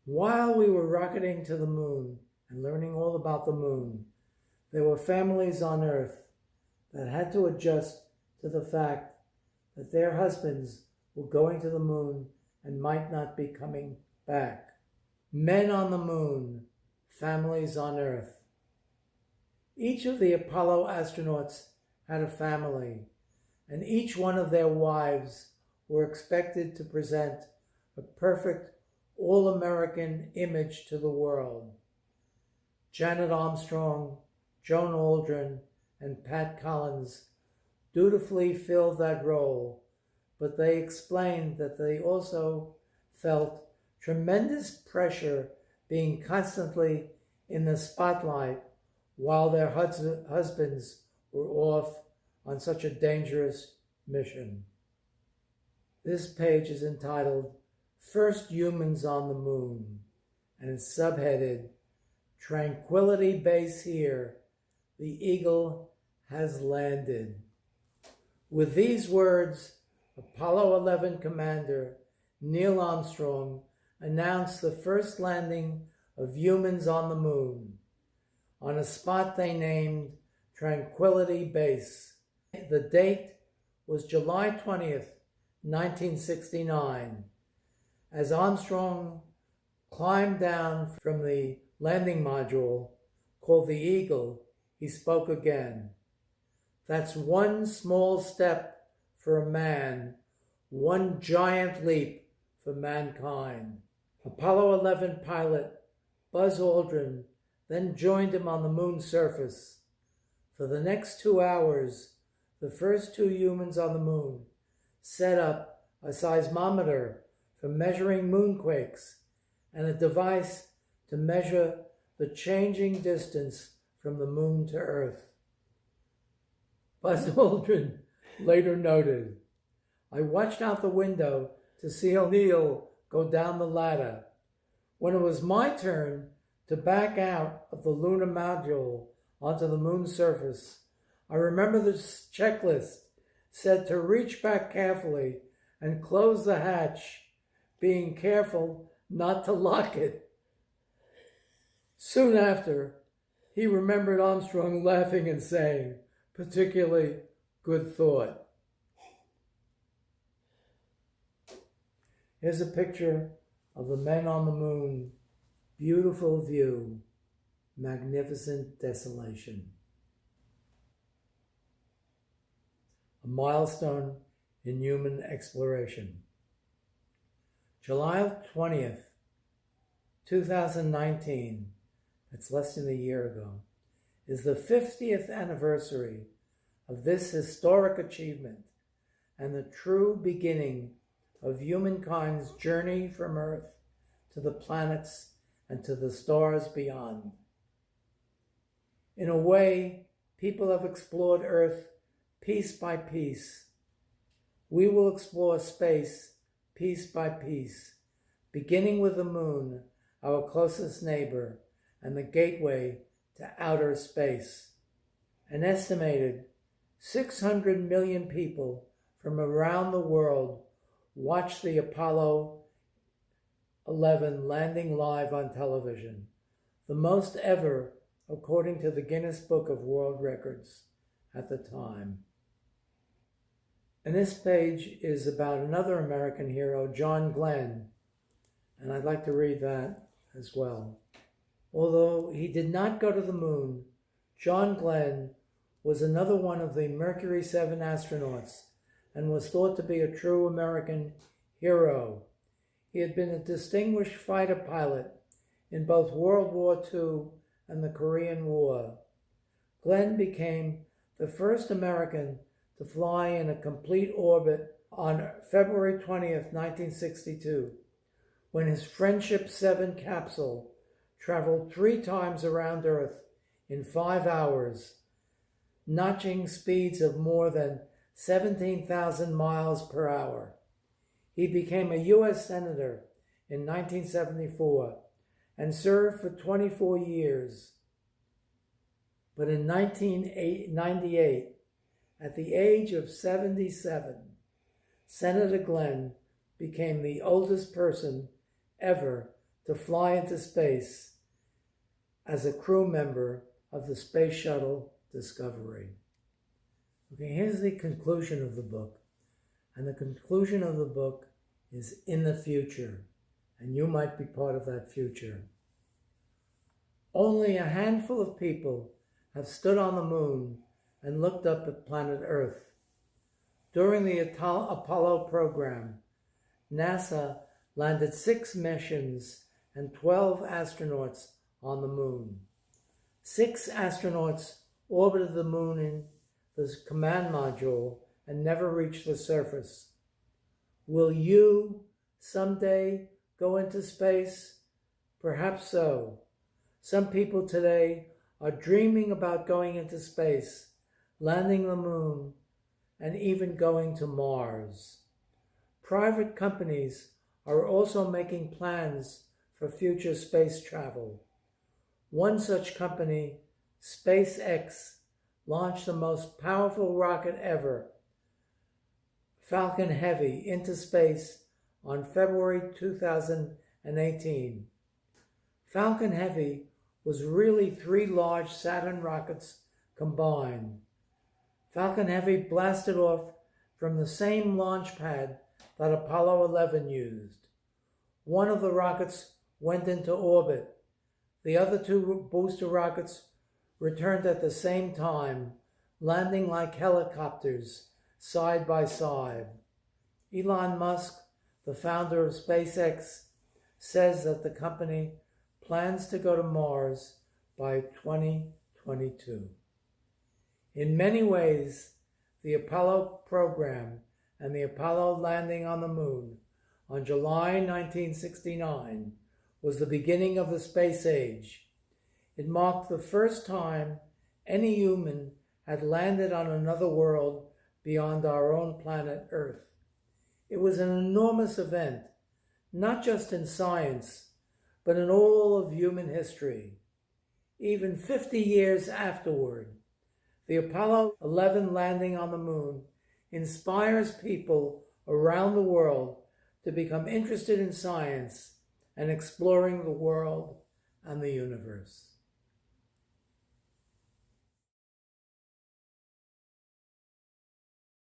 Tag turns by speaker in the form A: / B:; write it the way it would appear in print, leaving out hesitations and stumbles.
A: While we were rocketing to the moon and learning all about the moon, there were families on Earth that had to adjust to the fact that their husbands were going to the moon and might not be coming back. Men on the moon, families on Earth. Each of the Apollo astronauts had a family, and each one of their wives were expected to present a perfect all-American image to the world. Janet Armstrong, Joan Aldrin, and Pat Collins dutifully filled that role, but they explained that they also felt tremendous pressure being constantly in the spotlight while their husbands were off on such a dangerous mission. This page is entitled First Humans on the Moon, and it's subheaded Tranquility Base Here, the Eagle has landed. With these words, Apollo 11 Commander Neil Armstrong announced the first landing of humans on the moon on a spot they named Tranquility Base. The date was July 20th, 1969. As Armstrong climbed down from the landing module called the Eagle, he spoke again. That's one small step for a man, one giant leap for mankind. Apollo 11 pilot Buzz Aldrin then joined him on the moon's surface. For the next 2 hours, the first two humans on the moon set up a seismometer for measuring moonquakes and a device to measure the changing distance from the moon to Earth. Buzz Aldrin later noted, I watched out the window to see Neil go down the ladder. When it was my turn to back out of the lunar module onto the moon's surface, I remember the checklist said to reach back carefully and close the hatch, being careful not to lock it. Soon after, he remembered Armstrong laughing and saying, particularly good thought. Here's a picture of the men on the moon. Beautiful view, magnificent desolation. A milestone in human exploration. July 20th, 2019, that's less than a year ago, is the 50th anniversary of this historic achievement and the true beginning of humankind's journey from Earth to the planets and to the stars beyond. In a way, people have explored Earth piece by piece. We will explore space piece by piece, beginning with the moon, our closest neighbor, and the gateway to outer space. An estimated 600 million people from around the world watched the Apollo 11 landing live on television, the most ever according to the Guinness Book of World Records at the time. And this page is about another American hero, John Glenn, and I'd like to read that as well. Although he did not go to the moon, John Glenn was another one of the Mercury 7 astronauts and was thought to be a true American hero. He had been a distinguished fighter pilot in both World War II and the Korean War. Glenn became the first American to fly in a complete orbit on February 20th, 1962, when his Friendship 7 capsule traveled 3 times around Earth in 5 hours, notching speeds of more than 17,000 miles per hour. He became a U.S. Senator in 1974 and served for 24 years. But in 1998, at the age of 77, Senator Glenn became the oldest person ever to to fly into space as a crew member of the Space Shuttle Discovery. Okay, here's the conclusion of the book. And the conclusion of the book is in the future, and you might be part of that future. Only a handful of people have stood on the moon and looked up at planet Earth. During the Apollo program, NASA landed 6 missions and 12 astronauts on the moon. 6 astronauts orbited the moon in the command module and never reached the surface. Will you someday go into space? Perhaps so. Some people today are dreaming about going into space, landing the moon, and even going to Mars. Private companies are also making plans for future space travel. One such company, SpaceX, launched the most powerful rocket ever, Falcon Heavy, into space on February 2018. Falcon Heavy was really 3 large Saturn rockets combined. Falcon Heavy blasted off from the same launch pad that Apollo 11 used. One of the rockets went into orbit. The other 2 booster rockets returned at the same time, landing like helicopters, side by side. Elon Musk, the founder of SpaceX, says that the company plans to go to Mars by 2022. In many ways, the Apollo program and the Apollo landing on the moon on July 1969 was the beginning of the space age. It marked the first time any human had landed on another world beyond our own planet Earth. It was an enormous event, not just in science, but in all of human history. Even 50 years afterward, the Apollo 11 landing on the moon inspires people around the world to become interested in science and exploring the world and the universe.